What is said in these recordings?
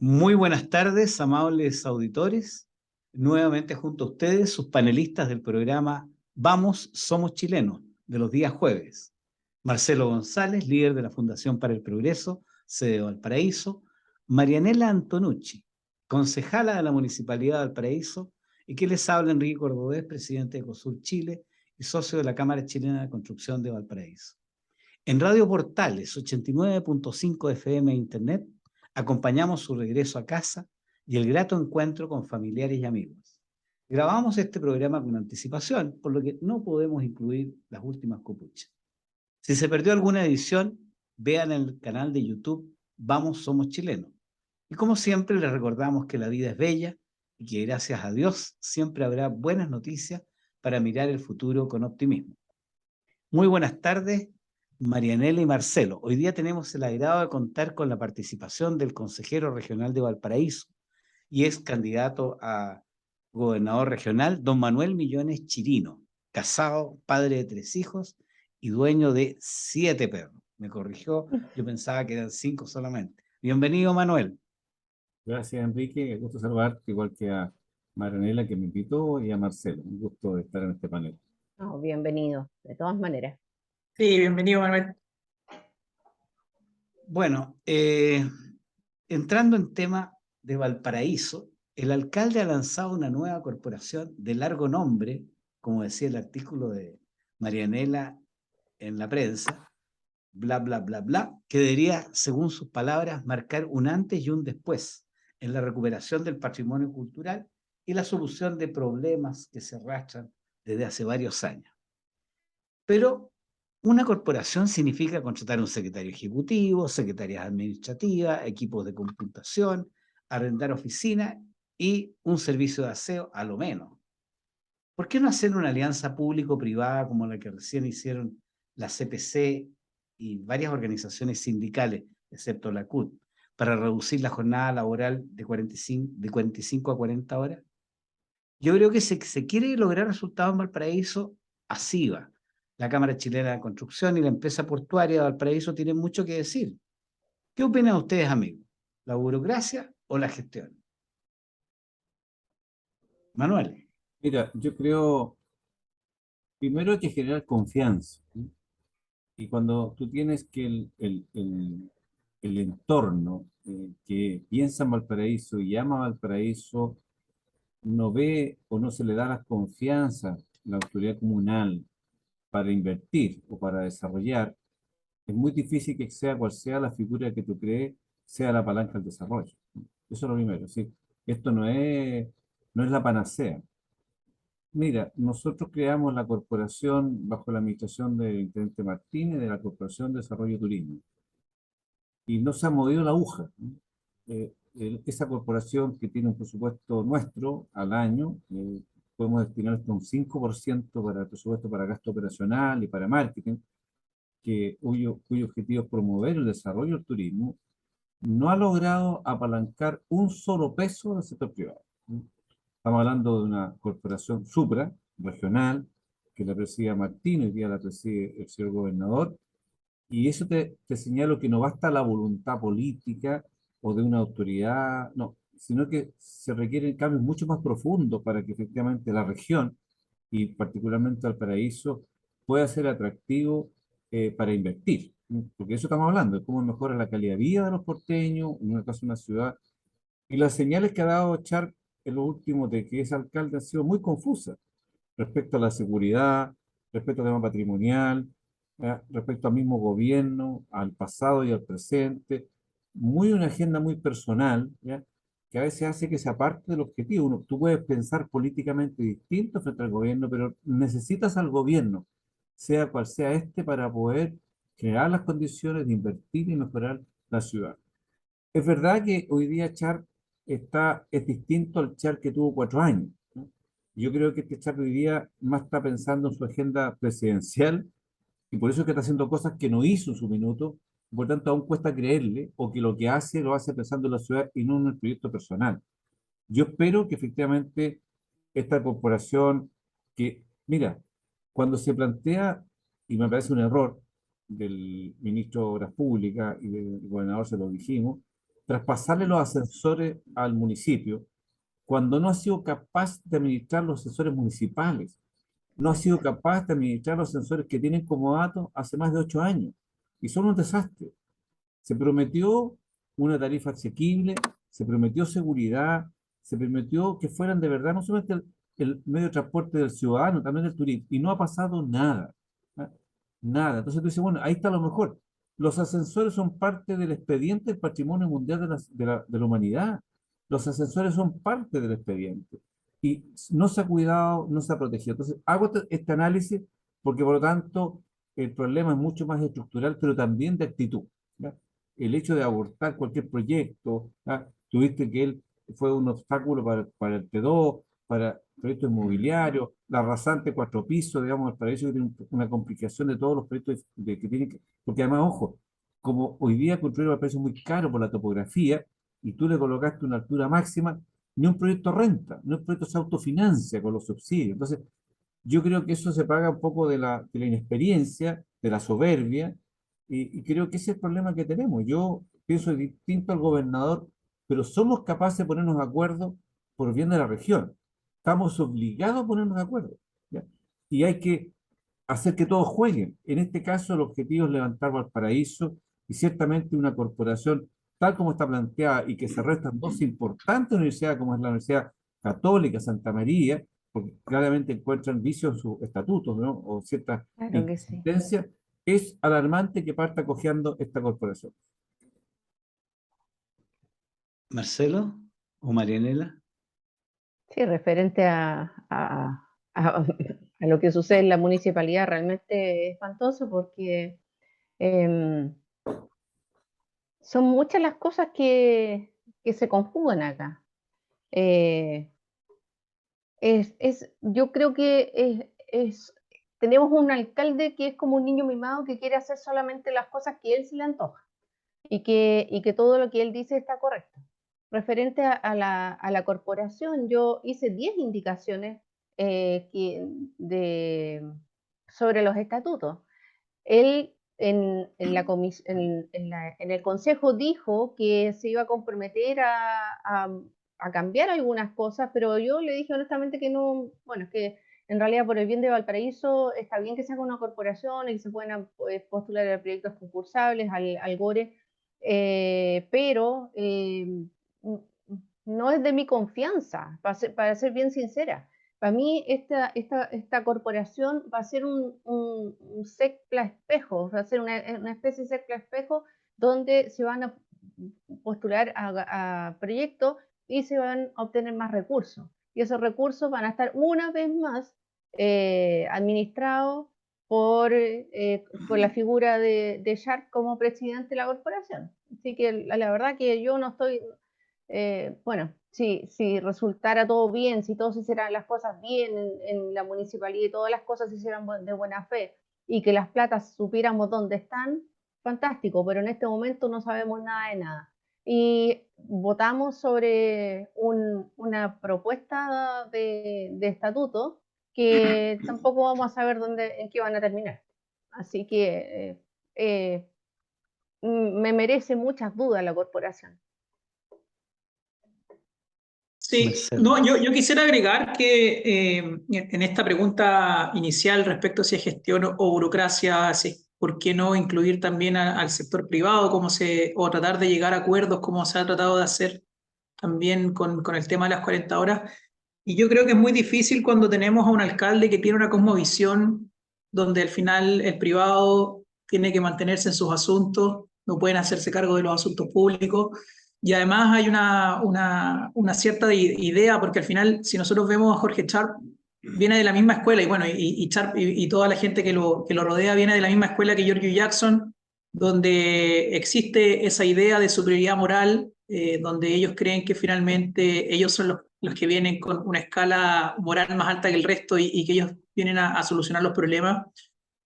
Muy buenas tardes, amables auditores. Nuevamente junto a ustedes, sus panelistas del programa Vamos, Somos Chilenos, de los días jueves. Marcelo González, líder de la Fundación para el Progreso, sede de Valparaíso. Marianela Antonucci, concejala de la Municipalidad de Valparaíso. Y que les habla Enrique Cordobés, presidente de ECOSUR Chile y socio de la Cámara Chilena de Construcción de Valparaíso. En Radio Portales 89.5 FM e Internet, acompañamos su regreso a casa y el grato encuentro con familiares y amigos. Grabamos este programa con anticipación, por lo que no podemos incluir las últimas copuchas. Si se perdió alguna edición, vean en el canal de YouTube Vamos Somos Chilenos. Y como siempre, les recordamos que la vida es bella y que gracias a Dios siempre habrá buenas noticias para mirar el futuro con optimismo. Muy buenas tardes, Marianela y Marcelo. Hoy día tenemos el agrado de contar con la participación del consejero regional de Valparaíso y ex candidato a gobernador regional, don Manuel Millones Chirino, casado, padre de 3 hijos y dueño de 7 perros. Me corrigió, yo pensaba que eran 5 solamente. Bienvenido, Manuel. Gracias, Enrique. Un gusto saludarte, igual que a Maranela, que me invitó, y a Marcelo. Un gusto de estar en este panel. Oh, bienvenido, de todas maneras. Sí, bienvenido, Manuel. Bueno, entrando en tema de Valparaíso, el alcalde ha lanzado una nueva corporación de largo nombre, como decía el artículo de Marianela en la prensa, bla, bla, bla, bla, que debería, según sus palabras, marcar un antes y un después en la recuperación del patrimonio cultural y la solución de problemas que se arrastran desde hace varios años. Pero una corporación significa contratar un secretario ejecutivo, secretarias administrativas, equipos de computación, arrendar oficinas y un servicio de aseo a lo menos. ¿Por qué no hacer una alianza público-privada como la que recién hicieron la CPC y varias organizaciones sindicales, excepto la CUT, para reducir la jornada laboral de 45 a 40 horas? Yo creo que si se quiere lograr resultados en Valparaíso, así va. La Cámara Chilena de Construcción y la empresa portuaria de Valparaíso tienen mucho que decir. ¿Qué opinan ustedes, amigos? ¿La burocracia o la gestión? Manuel. Mira, yo creo, primero hay que generar confianza, ¿sí? Y cuando tú tienes que el entorno que piensa en Valparaíso y ama a Valparaíso, no ve o no se le da la confianza, la autoridad comunal, para invertir o para desarrollar, es muy difícil que sea cual sea la figura que tú crees, sea la palanca del desarrollo. Eso es lo primero, ¿sí? Esto no es la panacea. Mira, nosotros creamos la corporación bajo la administración del intendente Martínez de la Corporación de Desarrollo Turismo y no se ha movido la aguja, ¿no? Esa corporación que tiene un presupuesto nuestro al año, podemos destinar hasta un 5% para el presupuesto para gasto operacional y para marketing, cuyo objetivo es promover el desarrollo del turismo, no ha logrado apalancar un solo peso del sector privado, ¿no? Estamos hablando de una corporación supra, regional, que la preside Martín, hoy día la preside el señor gobernador, y eso te señalo que no basta la voluntad política o de una autoridad, no, sino que se requieren cambios mucho más profundos para que efectivamente la región, y particularmente Valparaíso, pueda ser atractivo para invertir, ¿no? Porque de eso estamos hablando, de cómo mejora la calidad de vida de los porteños, en una caso una ciudad, y las señales que ha dado Char en lo último de que es alcalde han sido muy confusas respecto a la seguridad, respecto al tema patrimonial, respecto al mismo gobierno, al pasado y al presente, muy una agenda muy personal, ¿ya? Que a veces hace que se aparte del objetivo. Tú puedes pensar políticamente distinto frente al gobierno, pero necesitas al gobierno, sea cual sea este, para poder crear las condiciones de invertir y mejorar la ciudad. Es verdad que hoy día Char es distinto al Char que tuvo 4 años, ¿no? Yo creo que este Char hoy día más está pensando en su agenda presidencial y por eso es que está haciendo cosas que no hizo en su minuto, y por tanto aún cuesta creerle o que lo que hace lo hace pensando en la ciudad y no en el proyecto personal. Yo espero que efectivamente esta corporación mira, cuando se plantea, y me parece un error del ministro de Obras Públicas y del gobernador, se lo dijimos, traspasarle los ascensores al municipio cuando no ha sido capaz de administrar los ascensores municipales, no ha sido capaz de administrar los ascensores que tienen como dato hace más de 8 años y son un desastre. Se prometió una tarifa asequible, se prometió seguridad, se prometió que fueran de verdad no solamente el medio de transporte del ciudadano, también del turismo, y no ha pasado nada. ¿Ah? Nada. Entonces tú dices, bueno, ahí está lo mejor. Los ascensores son parte del expediente del patrimonio mundial de la humanidad. Los ascensores son parte del expediente. Y no se ha cuidado, no se ha protegido. Entonces, hago este análisis porque, por lo tanto, el problema es mucho más estructural, pero también de actitud. ¿Ya? El hecho de abortar cualquier proyecto, ¿ya? Tuviste que él fue un obstáculo para el P2, para proyectos inmobiliarios, la rasante 4 pisos, digamos, para eso que tiene una complicación de todos los proyectos que tienen que, porque además, ojo, como hoy día construir Valparaíso es muy caro por la topografía, y tú le colocaste una altura máxima, ni un proyecto renta, ni un proyecto se autofinancia con los subsidios. Entonces, yo creo que eso se paga un poco de la inexperiencia, de la soberbia, y creo que ese es el problema que tenemos. Yo pienso distinto al gobernador, pero somos capaces de ponernos de acuerdo por bien de la región. Estamos obligados a ponernos de acuerdo, ¿ya? Y hay que hacer que todos jueguen. En este caso, el objetivo es levantar Valparaíso y ciertamente una corporación tal como está planteada y que se restan dos importantes universidades como es la Universidad Católica Santa María, porque claramente encuentran vicios en sus estatutos, ¿no? O ciertas Claro que sí. inconsistencias, es alarmante que parta cojeando esta corporación. Marcelo o Marianela. Sí, referente a lo que sucede en la municipalidad, realmente es espantoso porque em, son muchas las cosas que se conjugan acá. Eh, yo creo que tenemos un alcalde que es como un niño mimado que quiere hacer solamente las cosas que él se le antoja y que todo lo que él dice está correcto. Referente a la corporación, yo hice 10 indicaciones sobre los estatutos. Él en el consejo dijo que se iba a comprometer a cambiar algunas cosas, pero yo le dije honestamente que no, bueno, que en realidad por el bien de Valparaíso está bien que se haga una corporación y que se puedan postular a proyectos concursables al GORE, pero no es de mi confianza, para ser bien sincera. Para mí esta corporación va a ser un CECPLA espejo, va a ser una especie de CECPLA espejo donde se van a postular a proyectos y se van a obtener más recursos. Y esos recursos van a estar una vez más administrados por la figura de Sharp como presidente de la corporación. Así que la verdad que yo no estoy, bueno, si resultara todo bien, si todos hicieran las cosas bien en la municipalidad y todas las cosas se hicieran de buena fe y que las platas supiéramos dónde están, fantástico, pero en este momento no sabemos nada de nada. Y votamos sobre una propuesta de estatuto que tampoco vamos a saber en qué van a terminar. Así que me merece muchas dudas la corporación. Sí, Marcelo. no, yo quisiera agregar que en esta pregunta inicial respecto a si es gestión o burocracia, ¿por qué no incluir también al sector privado o tratar de llegar a acuerdos como se ha tratado de hacer también con el tema de las 40 horas? Y yo creo que es muy difícil cuando tenemos a un alcalde que tiene una cosmovisión donde al final el privado tiene que mantenerse en sus asuntos, no pueden hacerse cargo de los asuntos públicos. Y además hay una cierta idea, porque al final, si nosotros vemos a Jorge Sharp, viene de la misma escuela, y bueno, y Sharp y toda la gente que lo rodea viene de la misma escuela que Giorgio Jackson, donde existe esa idea de superioridad moral, donde ellos creen que finalmente ellos son los que vienen con una escala moral más alta que el resto y que ellos vienen a solucionar los problemas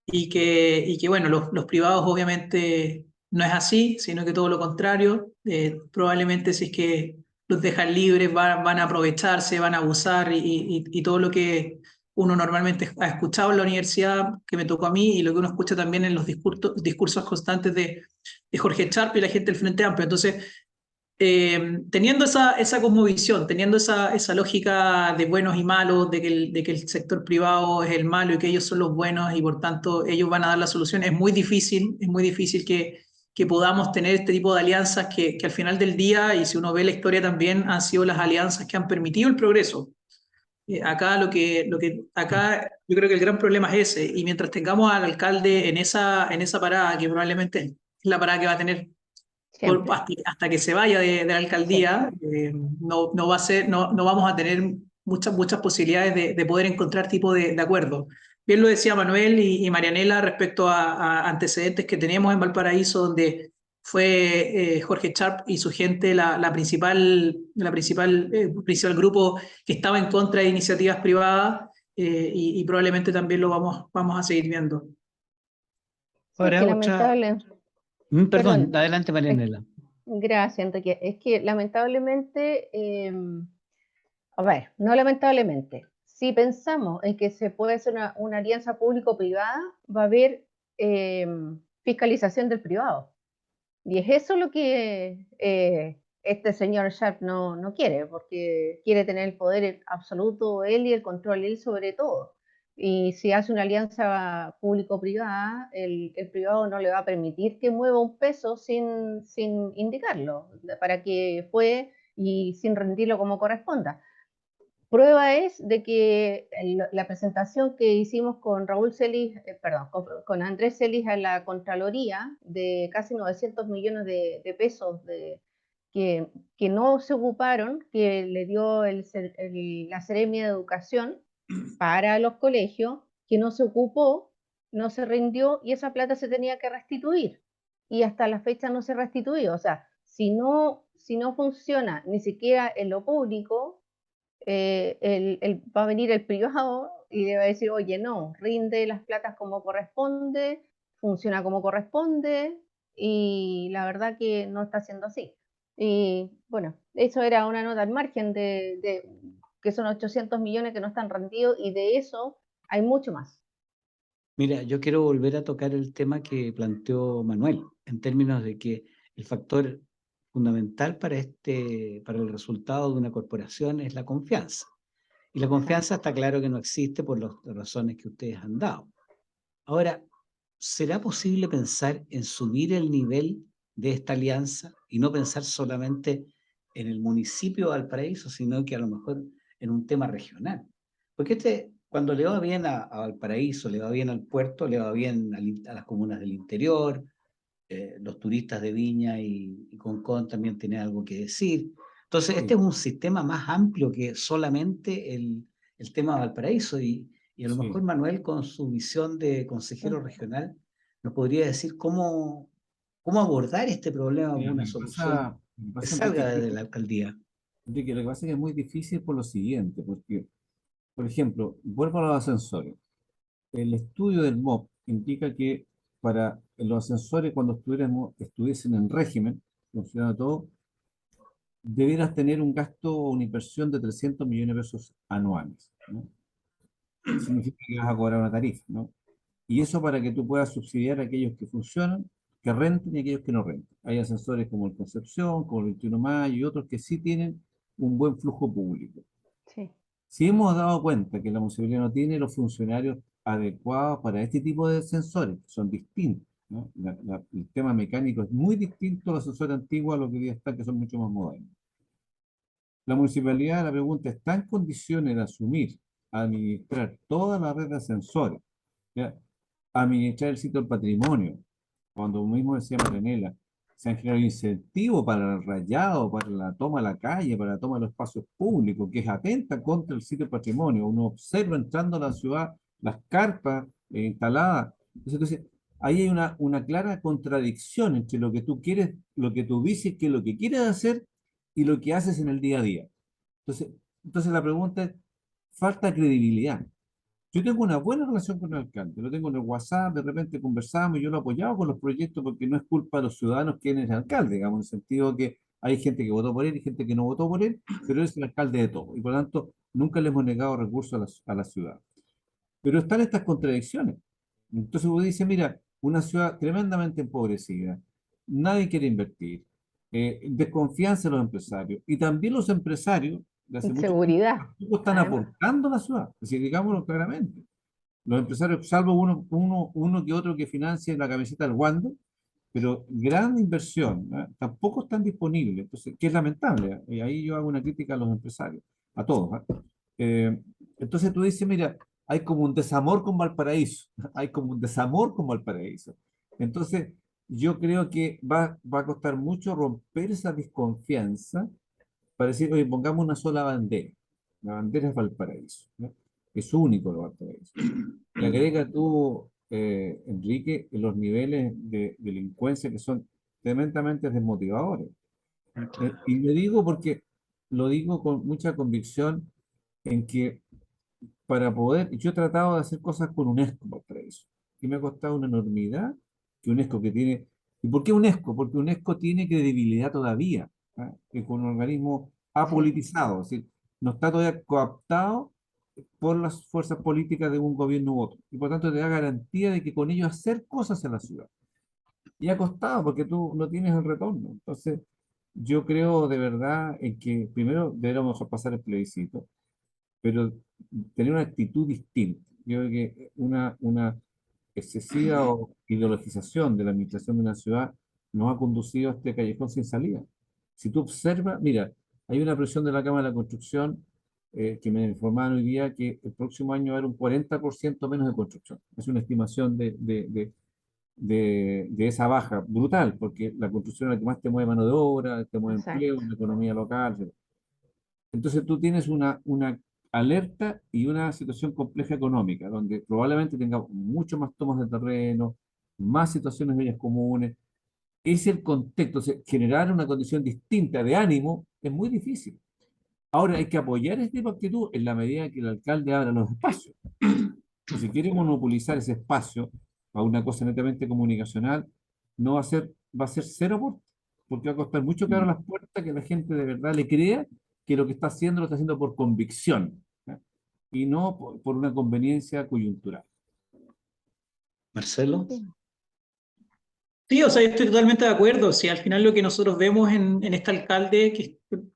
y que bueno, los privados obviamente no es así, sino que todo lo contrario. Probablemente si es que los dejan libres van a aprovecharse, van a abusar y todo lo que uno normalmente ha escuchado en la universidad, que me tocó a mí, y lo que uno escucha también en los discursos constantes de Jorge Sharp y la gente del Frente Amplio. Entonces, teniendo esa cosmovisión, teniendo esa lógica de buenos y malos, de que el sector privado es el malo y que ellos son los buenos y por tanto ellos van a dar la solución, es muy difícil que podamos tener este tipo de alianzas que al final del día, y si uno ve la historia también, han sido las alianzas que han permitido el progreso. Acá yo creo que el gran problema es ese, y mientras tengamos al alcalde en esa parada, que probablemente es la parada que va a tener Siempre. hasta que se vaya de la Sí. alcaldía, no va a ser, no vamos a tener muchas posibilidades de poder encontrar tipo de acuerdo. Bien lo decía Manuel y Marianela respecto a antecedentes que tenemos en Valparaíso, donde fue Jorge Sharp y su gente principal grupo que estaba en contra de iniciativas privadas, y probablemente también lo vamos a seguir viendo. Sí, es Ahora, que otra... lamentable, Perdón, perdón, adelante, es- Marianela. gracias, Enrique. Es que lamentablemente, a ver, no lamentablemente, si pensamos en que se puede hacer una alianza público-privada, va a haber eh, fiscalización del privado. Y es eso lo que este señor Sharp no quiere, porque quiere tener el poder absoluto él y el control él sobre todo. Y si hace una alianza público-privada, el privado no le va a permitir que mueva un peso sin indicarlo, para que fue y sin rendirlo como corresponda. Prueba es de que la presentación que hicimos con Raúl Celis, perdón, con Andrés Celis a la Contraloría de casi 900 millones de pesos que no se ocuparon, que le dio la Seremia de Educación para los colegios, que no se ocupó, no se rindió y esa plata se tenía que restituir. Y hasta la fecha no se restituyó. O sea, si no funciona ni siquiera en lo público, va a venir el privado y le va a decir, oye, no, rinde las platas como corresponde, funciona como corresponde, y la verdad que no está siendo así. Y bueno, eso era una nota al margen de que son 800 millones que no están rendidos, y de eso hay mucho más. Mira, yo quiero volver a tocar el tema que planteó Manuel, en términos de que el factor fundamental para el resultado de una corporación es la confianza. Y la Exacto. confianza está claro que no existe por las razones que ustedes han dado. Ahora, ¿será posible pensar en subir el nivel de esta alianza y no pensar solamente en el municipio de Valparaíso, sino que a lo mejor en un tema regional? Porque cuando le va bien a Valparaíso, le va bien al puerto, le va bien a las comunas del interior, los turistas de Viña y Concón también tienen algo que decir. Entonces, este Sí, es un sistema más amplio que solamente el tema de Valparaíso y a lo mejor sí. Manuel, con su visión de consejero regional, nos podría decir cómo abordar este problema con Mira, una solución lo que que pasa, Enrique, salga desde la alcaldía. Enrique, lo que pasa es que es muy difícil por lo siguiente, porque, por ejemplo, vuelvo a los ascensores. El estudio del MOP indica que para los ascensores, cuando estuviesen en régimen, funcionando todo, debieras tener un gasto o una inversión de 300 millones de pesos anuales, ¿no? Significa que vas a cobrar una tarifa, ¿no? Y eso para que tú puedas subsidiar a aquellos que funcionan, que renten y aquellos que no renten. Hay ascensores como el Concepción, como el 21 de Mayo y otros que sí tienen un buen flujo público. Sí. Si hemos dado cuenta que la municipalidad no tiene los funcionarios adecuados para este tipo de sensores, que son distintos, ¿no? El tema mecánico es muy distinto a los sensores antiguos a los que hoy día están, que son mucho más modernos. La municipalidad, la pregunta, ¿está en condiciones de asumir, administrar toda la red de sensores, ¿ya? Administrar el sitio del patrimonio? Cuando mismo decía Maranela, se han generado incentivos para el rayado, para la toma de la calle, para la toma de los espacios públicos, que es atenta contra el sitio del patrimonio. Uno observa entrando a la ciudad las carpas instaladas. Entonces, ahí hay una clara contradicción entre lo que tú quieres, lo que tú dices que es lo que quieres hacer y lo que haces en el día a día. Entonces, entonces la pregunta es, falta credibilidad. Yo tengo una buena relación con el alcalde, lo tengo en el WhatsApp, de repente conversamos y yo lo he apoyado con los proyectos porque no es culpa de los ciudadanos quién es el alcalde, digamos, en el sentido que hay gente que votó por él y gente que no votó por él, pero él es el alcalde de todo y por lo tanto nunca le hemos negado recursos a la ciudad. Pero están estas contradicciones. Entonces uno dice, mira, una ciudad tremendamente empobrecida, nadie quiere invertir, desconfianza de los empresarios. Y también los empresarios, de hace mucho tiempo, Inseguridad, tampoco están además. aportando a la ciudad. Es decir, digámoslo claramente. Los empresarios, salvo uno que otro que financie la camiseta del Wando, pero gran inversión, ¿ah? Tampoco están disponibles, entonces, que es lamentable, ¿ah? Y ahí yo hago una crítica a los empresarios, a todos, ¿ah? Eh, entonces tú dices, mira, hay como un desamor con Valparaíso, hay como un desamor con Valparaíso. Entonces, yo creo que va a costar mucho romper esa desconfianza para decir, oye, pongamos una sola bandera. La bandera es Valparaíso, ¿no? Es único el Valparaíso. Y agrega tú, Enrique, los niveles de delincuencia que son tremendamente desmotivadores. Y lo digo porque lo digo con mucha convicción en que para poder, yo he tratado de hacer cosas con UNESCO para eso, y me ha costado una enormidad que UNESCO que tiene, ¿y por qué UNESCO? Porque UNESCO tiene credibilidad todavía, ¿ah? Es un organismo Sí. apolitizado, es decir, no está todavía cooptado por las fuerzas políticas de un gobierno u otro, y por tanto te da garantía de que con ellos hacer cosas en la ciudad. Y ha costado porque tú no tienes el retorno. Entonces, yo creo de verdad en que primero deberíamos pasar el plebiscito, pero tener una actitud distinta. Yo creo que una excesiva ideologización de la administración de una ciudad nos ha conducido a este callejón sin salida. Si tú observas, mira, hay una presión de la Cámara de la Construcción que me informaron hoy día que el próximo año va a haber un 40% menos de construcción. Es una estimación de esa baja brutal, porque la construcción es la que más te mueve mano de obra, te mueve empleo, Exacto. la economía local, etc. Entonces tú tienes una alerta y una situación compleja económica, donde probablemente tengamos mucho más tomas de terreno, más situaciones de vías comunes. Es el contexto, o sea, generar una condición distinta de ánimo es muy difícil. Ahora hay que apoyar este tipo de actitud en la medida que el alcalde abra los espacios. Y si quiere monopolizar ese espacio a una cosa netamente comunicacional, no va a ser, va a ser cero aporte, porque va a costar mucho que abra las puertas, que la gente de verdad le crea que lo que está haciendo lo está haciendo por convicción, ¿ya? Y no por una conveniencia coyuntural. Marcelo. Sí. Sí, o sea, yo estoy totalmente de acuerdo. Si al final lo que nosotros vemos en este alcalde,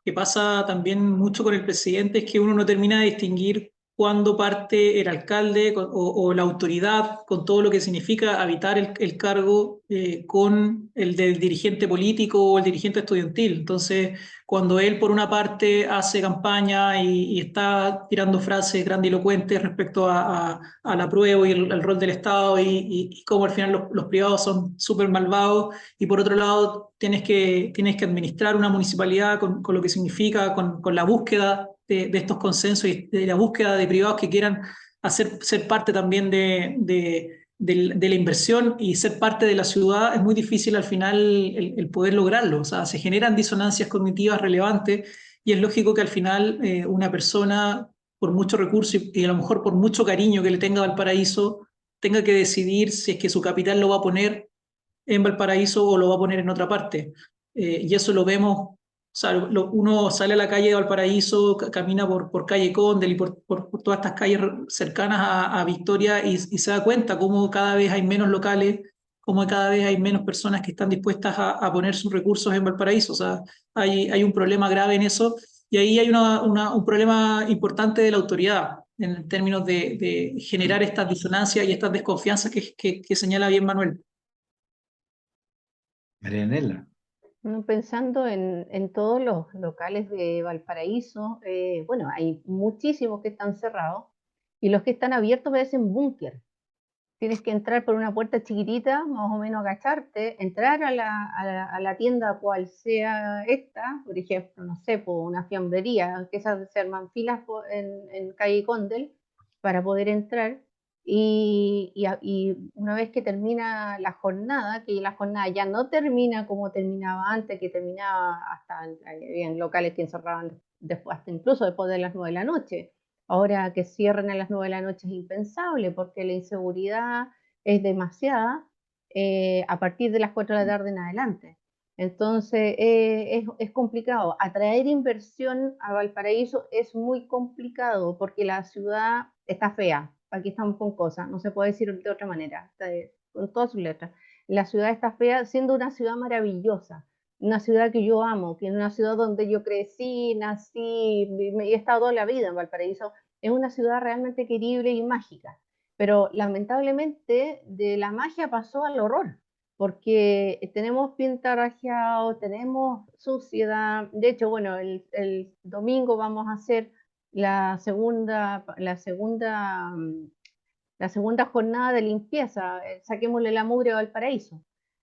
que pasa también mucho con el presidente, es que uno no termina de distinguir cuándo parte el alcalde o la autoridad, con todo lo que significa habitar el cargo, con el del dirigente político o el dirigente estudiantil. Entonces, cuando él por una parte hace campaña y está tirando frases grandilocuentes respecto al apruebo y el rol del Estado y cómo al final los privados son súper malvados, y por otro lado tienes que administrar una municipalidad con lo que significa, con la búsqueda de estos consensos y de la búsqueda de privados que quieran ser parte también de la inversión y ser parte de la ciudad. Es muy difícil al final el poder lograrlo. O sea, se generan disonancias cognitivas relevantes, y es lógico que al final una persona, por mucho recurso y a lo mejor por mucho cariño que le tenga a Valparaíso, tenga que decidir si es que su capital lo va a poner en Valparaíso o lo va a poner en otra parte. Y eso lo vemos, o sea, uno sale a la calle de Valparaíso, camina por calle Condel y por todas estas calles cercanas a Victoria, y se da cuenta cómo cada vez hay menos locales, cómo cada vez hay menos personas que están dispuestas a poner sus recursos en Valparaíso. O sea, hay un problema grave en eso, y ahí hay un problema importante de la autoridad en términos de generar estas disonancias y estas desconfianzas que señala bien Manuel. Marianela. Pensando en todos los locales de Valparaíso, bueno, hay muchísimos que están cerrados y los que están abiertos parecen búnker. Tienes que entrar por una puerta chiquitita, más o menos agacharte, entrar a la tienda cual sea esta, por ejemplo, no sé, por una fiambrería, que esas se arman filas en calle Condel para poder entrar. Y una vez que termina la jornada, que la jornada ya no termina como terminaba antes, que terminaba hasta en locales que encerraban después, hasta incluso después de las 9 de la noche. Ahora que cierren a las 9 de la noche es impensable porque la inseguridad es demasiada a partir de las 4 de la tarde en adelante. Entonces es complicado. Atraer inversión a Valparaíso es muy complicado porque la ciudad está fea. Aquí estamos con cosas, no se puede decir de otra manera, con todas sus letras. La ciudad está fea siendo una ciudad maravillosa. una ciudad que yo amo, que es una ciudad donde yo crecí, nací, he estado toda la vida en Valparaíso. Es una ciudad realmente querible y mágica, pero lamentablemente de la magia pasó al horror, porque tenemos pintarrajeado, tenemos suciedad. De hecho, bueno, el domingo vamos a hacer la segunda jornada de limpieza, saquémosle la mugre a Valparaíso.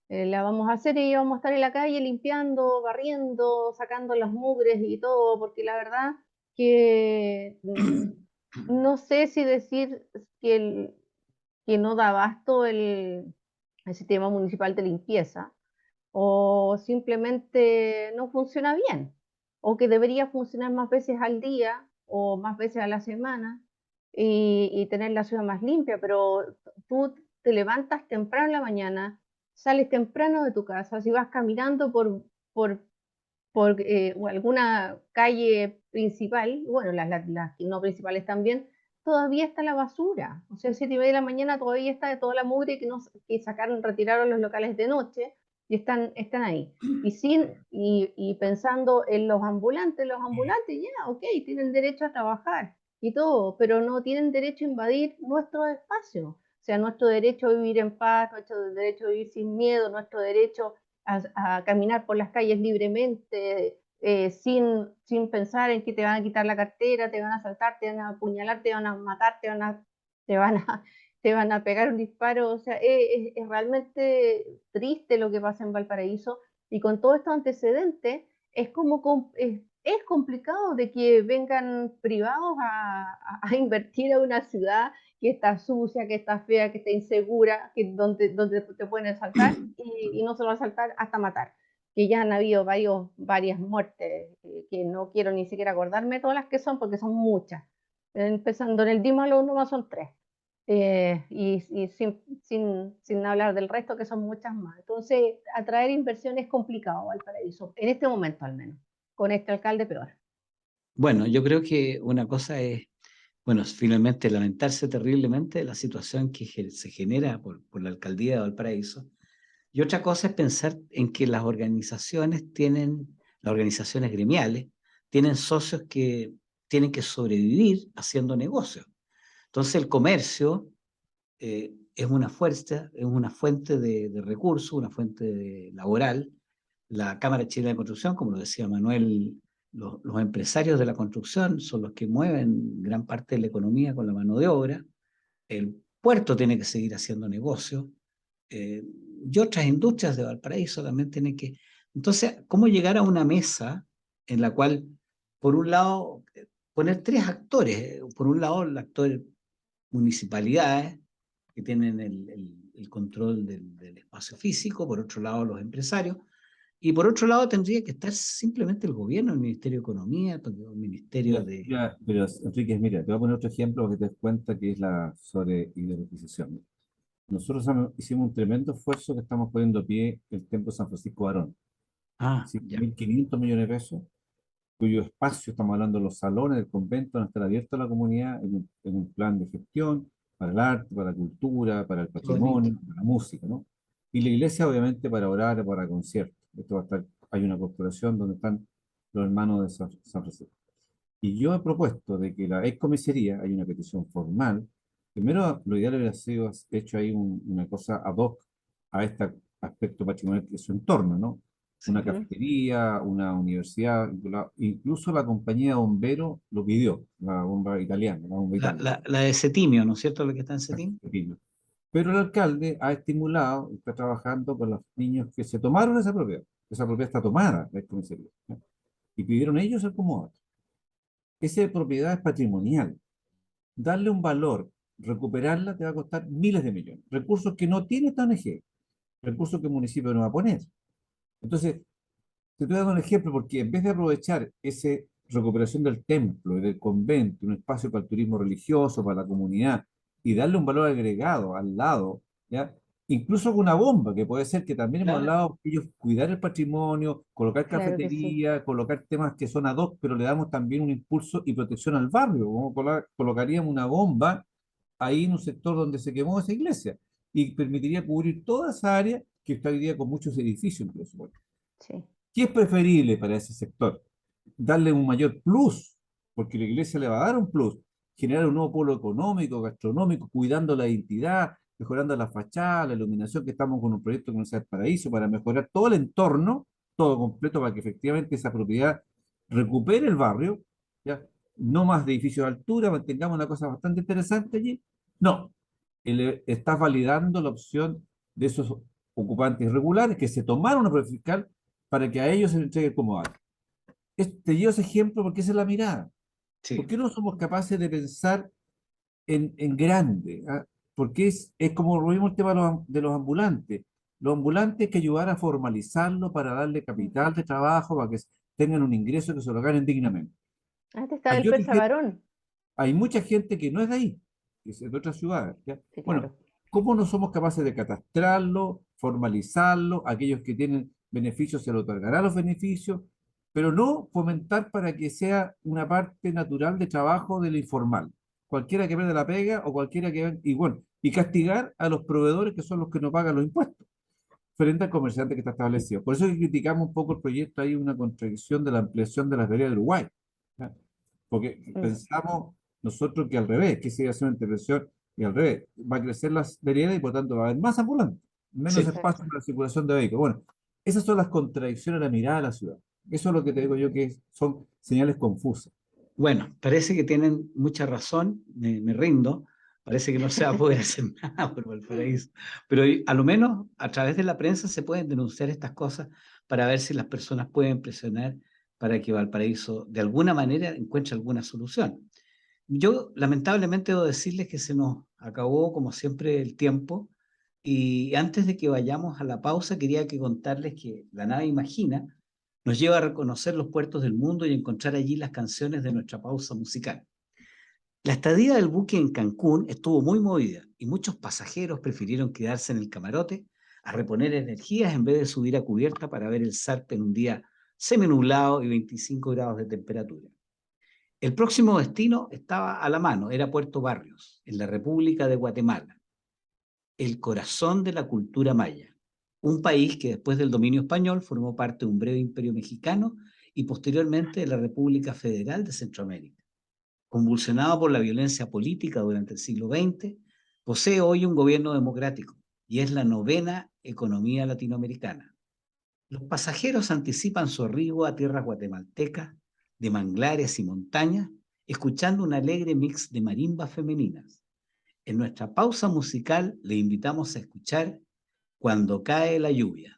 La vamos a hacer y vamos a estar en la calle limpiando, barriendo, sacando las mugres y todo, porque la verdad que no sé si decir que no da abasto el sistema municipal de limpieza, o simplemente no funciona bien, o que debería funcionar más veces al día o más veces a la semana, y tener la ciudad más limpia. Pero tú te levantas temprano en la mañana, sales temprano de tu casa, si vas caminando por, o alguna calle principal, bueno, las no principales también, todavía está la basura. O sea, 7:30 de la mañana todavía está de toda la mugre que sacaron, retiraron los locales de noche, y están ahí. Y pensando en los ambulantes ya, ok, tienen derecho a trabajar y todo, pero no tienen derecho a invadir nuestro espacio. O sea, nuestro derecho a vivir en paz, nuestro derecho a vivir sin miedo, nuestro derecho a caminar por las calles libremente, sin pensar en que te van a quitar la cartera, te van a asaltar, te van a apuñalar, te van a matar, te van a, te van a pegar un disparo. O sea, es realmente triste lo que pasa en Valparaíso, y con todos estos antecedentes es como es complicado de que vengan privados a invertir a una ciudad que está sucia, que está fea, que está insegura, donde te pueden asaltar, y no solo asaltar, hasta matar. Que ya han habido varias muertes, que no quiero ni siquiera acordarme todas las que son, porque son muchas. Empezando en el Dímalo nomás son 3. Y sin hablar del resto, que son muchas más. Entonces, atraer inversión es complicado, Valparaíso, en este momento al menos. Con este alcalde peor. Bueno, yo creo que una cosa es, bueno, finalmente lamentarse terriblemente de la situación que se genera por la alcaldía de Valparaíso. Y otra cosa es pensar en que las organizaciones gremiales, tienen socios que tienen que sobrevivir haciendo negocios. Entonces el comercio es una fuente de recursos, una fuente laboral. La Cámara Chilena de Construcción, como lo decía Manuel, los empresarios de la construcción son los que mueven gran parte de la economía con la mano de obra. El puerto tiene que seguir haciendo negocios, y otras industrias de Valparaíso también tienen que... Entonces, ¿cómo llegar a una mesa en la cual, por un lado, poner 3 actores? Por un lado, el actor municipalidades, que tienen el control del espacio físico; por otro lado, los empresarios; y por otro lado tendría que estar simplemente el gobierno, el Ministerio de Economía, el Ministerio de... Pero, Enríquez, mira, te voy a poner otro ejemplo para que te des cuenta que es la sobreideologización. Nosotros hicimos un tremendo esfuerzo que estamos poniendo a pie el Templo San Francisco Barón. Ah, ya. 5.500 millones de pesos, cuyo espacio, estamos hablando de los salones del convento, van a estar abiertos a la comunidad en un plan de gestión para el arte, para la cultura, para el Qué bonito. patrimonio, para la música, ¿no? Y la iglesia, obviamente, para orar, para conciertos. Esto va a estar, hay una corporación donde están los hermanos de San Francisco. Y yo he propuesto de que la excomisaría, hay una petición formal. Primero, lo ideal hubiera sido hecho ahí una cosa ad hoc a este aspecto patrimonial que es su entorno, ¿no? Sí. Una cafetería, una universidad, incluso la compañía de bomberos lo pidió, la bomba italiana, la bomba italiana. La de Cetimio, ¿no es cierto? Lo que está en Cetimio. Pero el alcalde ha estimulado, está trabajando con los niños que se tomaron esa propiedad. Esa propiedad está tomada, la excomisaría, ¿no? Y pidieron ellos el comodato. Esa propiedad es patrimonial. Darle un valor, recuperarla, te va a costar miles de millones. Recursos que no tiene esta ONG, recursos que el municipio no va a poner. Entonces, te estoy dando un ejemplo porque en vez de aprovechar esa recuperación del templo y del convento, un espacio para el turismo religioso, para la comunidad, y darle un valor agregado al lado, ¿ya? Incluso con una bomba, que puede ser que también hemos Claro. hablado, ellos cuidar el patrimonio, colocar Claro que sí. cafetería, colocar temas que son ad hoc, pero le damos también un impulso y protección al barrio, como colocaríamos una bomba ahí en un sector donde se quemó esa iglesia, y permitiría cubrir toda esa área que está hoy día con muchos edificios, incluso. Bueno, Sí. ¿Qué es preferible para ese sector? Darle un mayor plus, porque la iglesia le va a dar un plus, generar un nuevo polo económico, gastronómico, cuidando la identidad, mejorando la fachada, la iluminación, que estamos con un proyecto con el Paraíso para mejorar todo el entorno, todo completo, para que efectivamente esa propiedad recupere el barrio, ¿ya? No más de edificios de altura, mantengamos una cosa bastante interesante allí. No, estás validando la opción de esos ocupantes irregulares que se tomaron una prueba fiscal para que a ellos se les entregue como algo. Te llevo ese ejemplo porque esa es la mirada. ¿Por Sí, qué no somos capaces de pensar en grande? ¿Ah? Porque es como lo mismo el tema de los ambulantes. Los ambulantes hay que ayudar a formalizarlo para darle capital de trabajo, para que tengan un ingreso que se lo ganen dignamente. Antes está Hay el otra Persa gente, Varón. hay mucha gente que no es de ahí, que es de otras ciudades, ¿ya? Sí, Bueno, claro. ¿cómo no somos capaces de catastrarlo, formalizarlo? Aquellos que tienen beneficios se le otorgará los beneficios, pero no fomentar para que sea una parte natural de trabajo de lo informal. Cualquiera que pierde la pega o cualquiera que... Y bueno, y castigar a los proveedores que son los que no pagan los impuestos frente al comerciante que está establecido. Por eso es que criticamos un poco el proyecto, hay una contradicción de la ampliación de las veredas de Uruguay, ¿ya? Porque Mm. pensamos nosotros que al revés, que se iba a hacer una intervención y al revés, va a crecer las veredas y por tanto va a haber más ambulantes, menos sí. espacio Exacto. para la circulación de vehículos. Bueno, esas son las contradicciones de la mirada de la ciudad. Eso es lo que te digo yo que son señales confusas. Bueno, parece que tienen mucha razón, me rindo. Parece que no se va a poder hacer nada por Valparaíso. Pero a lo menos a través de la prensa se pueden denunciar estas cosas para ver si las personas pueden presionar para que Valparaíso de alguna manera encuentre alguna solución. Yo lamentablemente debo decirles que se nos acabó como siempre el tiempo y antes de que vayamos a la pausa quería que contarles que la nave Imagina nos lleva a reconocer los puertos del mundo y encontrar allí las canciones de nuestra pausa musical. La estadía del buque en Cancún estuvo muy movida y muchos pasajeros prefirieron quedarse en el camarote a reponer energías en vez de subir a cubierta para ver el zarpe en un día seminublado y 25 grados de temperatura. El próximo destino estaba a la mano, era Puerto Barrios, en la República de Guatemala, el corazón de la cultura maya, un país que después del dominio español formó parte de un breve imperio mexicano y posteriormente de la República Federal de Centroamérica. Convulsionado por la violencia política durante el siglo XX, posee hoy un gobierno democrático y es la novena economía latinoamericana. Los pasajeros anticipan su arribo a tierras guatemaltecas, de manglares y montañas, escuchando un alegre mix de marimbas femeninas. En nuestra pausa musical le invitamos a escuchar Cuando cae la lluvia.